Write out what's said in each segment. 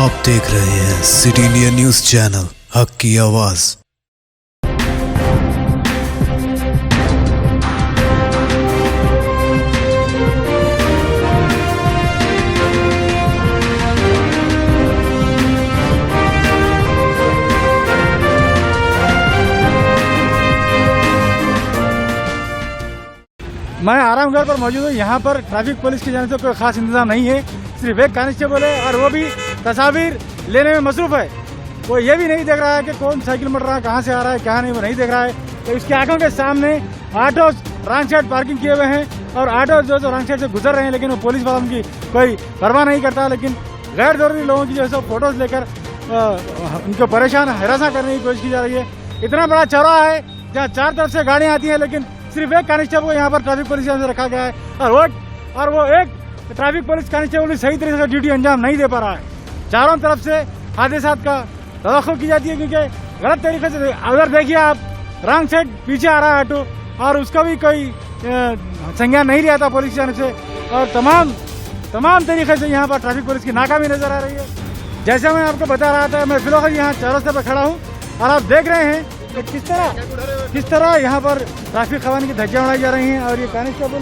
आप देख रहे हैं सिटी इंडिया न्यूज चैनल हक की आवाज। मैं आरामगढ़ पर मौजूद हूँ। यहाँ पर ट्रैफिक पुलिस की जाने से कोई खास इंतजाम नहीं है, सिर्फ एक कांस्टेबल है और वो भी तस्वीर लेने में मसरूफ है। वो ये भी नहीं देख रहा है कि कौन साइकिल मर रहा है, कहाँ से आ रहा है, क्या नहीं, वो नहीं देख रहा है। तो इसकी आंखों के सामने ऑटो रॉन्ग साइड पार्किंग किए हुए हैं और ऑटो जो रॉन्ग साइड से गुजर रहे हैं, लेकिन वो पुलिस वालों की कोई परवाह नहीं करता। लेकिन गैर जरूरी लोगों की जो है फोटोज लेकर उनको परेशान हरासा करने की कोशिश की जा रही है। इतना बड़ा चौराहा है जहाँ चार तरफ से गाड़ियाँ आती हैं, लेकिन सिर्फ एक कांस्टेबल को यहाँ पर ट्रैफिक पुलिस से रखा गया है और वो एक ट्रैफिक पुलिस कांस्टेबल भी सही तरीके से ड्यूटी अंजाम नहीं दे पा रहा है। चारों तरफ से हादसा का तवक्को की जाती है, क्योंकि गलत तरीके से अगर देखिए आप रॉन्ग साइड पीछे आ रहा है ऑटो और उसका भी कोई संज्ञान नहीं लिया था पुलिस जाने से, और तमाम तरीके से यहाँ पर ट्रैफिक पुलिस की नाकामी नजर आ रही है। जैसे मैं आपको बता रहा था, मैं फिलहाल यहाँ चौरास्ते पर खड़ा हूँ और आप देख रहे हैं कि किस तरह यहाँ पर ट्रैफिक कानून की धज्जियां उड़ाई जा रही हैं। और ये कांस्टेबल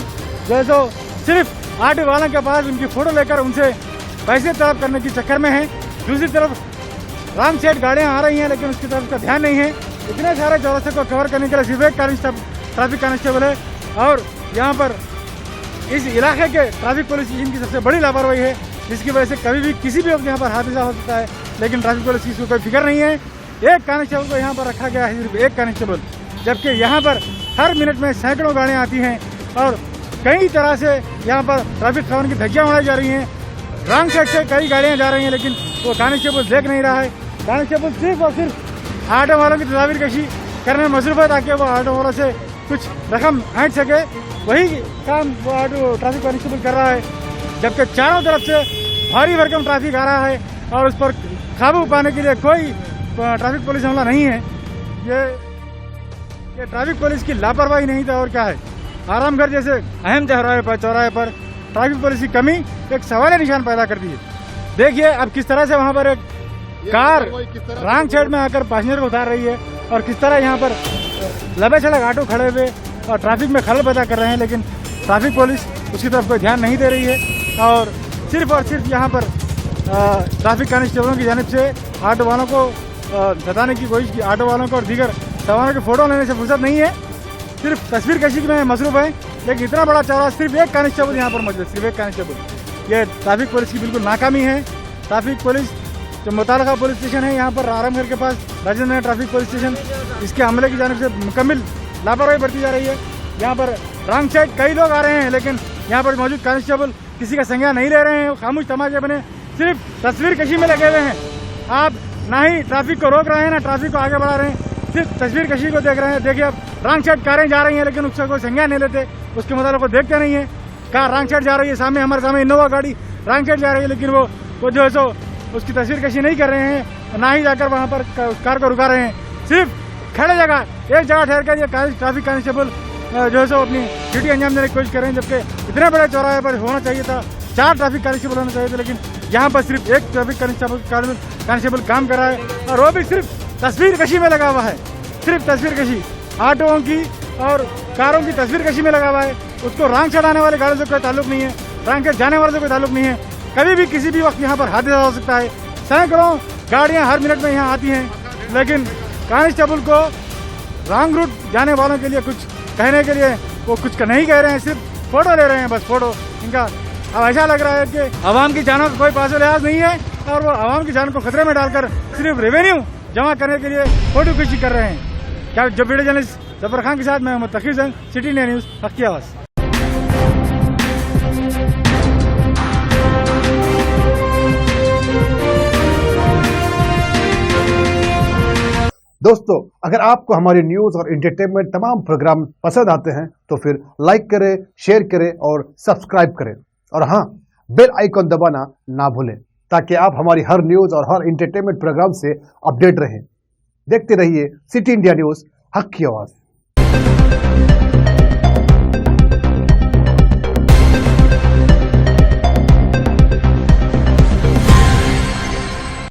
जो है सो सिर्फ ऑटो वालों के पास उनकी फोटो लेकर उनसे पैसे तलब करने के चक्कर में है। दूसरी तरफ रॉन्ग साइड गाड़ियां आ रही हैं, लेकिन उसकी तरफ का ध्यान नहीं है। इतने सारे चौरास्ते को कवर करने के लिए सिर्फ एक ट्रैफिक कांस्टेबल है और यहाँ पर इस इलाके के ट्रैफिक पुलिस की सबसे बड़ी लापरवाही है, जिसकी वजह से कभी भी किसी भी वक्त यहाँ पर हादसा हो सकता है। लेकिन ट्रैफिक पुलिस की इसको कोई फिक्र नहीं है। एक कांस्टेबल को यहाँ पर रखा गया है, सिर्फ एक कांस्टेबल, जबकि यहाँ पर हर मिनट में सैकड़ों गाड़ियाँ आती हैं और कई तरह से यहाँ पर ट्रैफिक कानून की धज्जियां उड़ाई जा रही हैं। रॉन्ग साइड से कई गाड़ियाँ जा रही हैं, लेकिन वो कांस्टेबल देख नहीं रहा है। कांस्टेबल सिर्फ और सिर्फ ऑटो वालों की तस्वीर कशी करने में मसरूफ है, ताकि वो ऑटो वालों से कुछ रकम ऐंठ सके। वही काम वो ऑटो ट्रैफिक कांस्टेबल कर रहा है, जबकि चारों तरफ से भारी भरकम ट्रैफिक आ रहा है और उस पर काबू पाने के लिए कोई ट्रैफिक पुलिस हमला नहीं है। ये ट्रैफिक पुलिस की लापरवाही नहीं था और क्या है। आरामगढ़ जैसे अहम चौराहे पर ट्रैफिक पुलिस की कमी एक सवाल निशान पैदा करती है। देखिए अब किस तरह से वहां पर एक कार रॉन्ग साइड में आकर पैसेंजर को उतार रही है और किस तरह यहाँ पर लंबे सड़क ऑटो खड़े हुए और ट्रैफिक में खलल पैदा कर रहे हैं, लेकिन ट्रैफक पुलिस उसकी तरफ कोई ध्यान नहीं दे रही है। और सिर्फ यहाँ पर ट्रैफिक कांस्टेबलों की जानिब से ऑटो वालों को बताने की कोशिश की, ऑटो वालों को और दीगर सवालों की फोटो लेने से फुर्सत नहीं है, सिर्फ तस्वीर कशी में मसरूफ है। लेकिन इतना बड़ा चौराहा सिर्फ एक कांस्टेबल यहाँ पर मौजूद है, सिर्फ एक कांस्टेबल। ये ट्रैफिक पुलिस की बिल्कुल नाकामी है। ट्रैफिक पुलिस जो मुताल्लिका पुलिस स्टेशन है यहाँ पर आरामगढ़ के पास राजेंद्र ट्रैफिक पुलिस स्टेशन, इसके अमले की जानिब से मुकम्मल लापरवाही बरती जा रही है। यहाँ पर रॉन्ग साइड कई लोग आ रहे हैं, लेकिन यहाँ पर मौजूद कांस्टेबल किसी का संज्ञान नहीं ले रहे हैं। खामोश तमाशे बने सिर्फ तस्वीर कशी में लगे हुए हैं। आप ना ही ट्रैफिक को रोक रहे हैं, ना ट्रैफिक को आगे बढ़ा रहे हैं, सिर्फ तस्वीर कशी को देख रहे हैं। देखिए अब रॉन्ग साइड कारें जा रही हैं, लेकिन उसका कोई संज्ञान नहीं लेते, उसके मुताबिक को देखते नहीं है। कार रॉन्ग साइड जा रही है, सामने हमारे सामने इनोवा गाड़ी रॉन्ग साइड जा रही है, लेकिन वो जो है सो उसकी तस्वीर कशी नहीं कर रहे हैं, ना ही जाकर वहाँ पर कार को रुका रहे हैं। सिर्फ खड़े जगह एक जगह ठहर कर ये ट्रैफिक कांस्टेबल जो है सो अपनी ड्यूटी अंजाम देने की कोशिश कर रहे हैं, जबकि इतने बड़े चौराहे पर होना चाहिए था 4 ट्रैफिक कांस्टेबल होना चाहिए थे, लेकिन यहाँ पर सिर्फ एक ट्रैफिक कांस्टेबल काम कर रहा है और वो भी सिर्फ तस्वीर कशी में लगा हुआ है। सिर्फ तस्वीर कशी ऑटोओं की और कारों की तस्वीर कशी में लगा हुआ है। उसको रॉन्ग साइड आने वाले गाड़ियों से कोई ताल्लुक नहीं है, रॉन्ग साइड जाने वाले से कोई ताल्लुक नहीं है। कभी भी किसी भी वक्त यहाँ पर हादसा हो सकता है। सैकड़ों गाड़ियाँ हर मिनट में यहाँ आती हैं, लेकिन कांस्टेबल को रॉन्ग रूट जाने वालों के लिए कुछ कहने के लिए वो कुछ नहीं कह रहे हैं, सिर्फ फोटो ले रहे हैं, बस फोटो। इनका अब ऐसा लग रहा है कि आवाम की जानों का कोई पास लिहाज नहीं है और वो आवाम की जान को खतरे में डालकर सिर्फ रेवेन्यू जमा करने के लिए फोटोखींची कर रहे हैं। क्या जब वीडियो जर्नलिस्ट जफर खान के साथ मैं मोहम्मद तकीर जंग, सिटी इंडिया न्यूज हक की आवाज। दोस्तों, अगर आपको हमारी न्यूज और एंटरटेनमेंट तमाम प्रोग्राम पसंद आते हैं तो फिर लाइक करें, शेयर करें और सब्सक्राइब करें, और हाँ, बेल आइकॉन दबाना ना भूलें, ताकि आप हमारी हर न्यूज और हर एंटरटेनमेंट प्रोग्राम से अपडेट रहें। देखते रहिए सिटी इंडिया न्यूज हक की आवाज।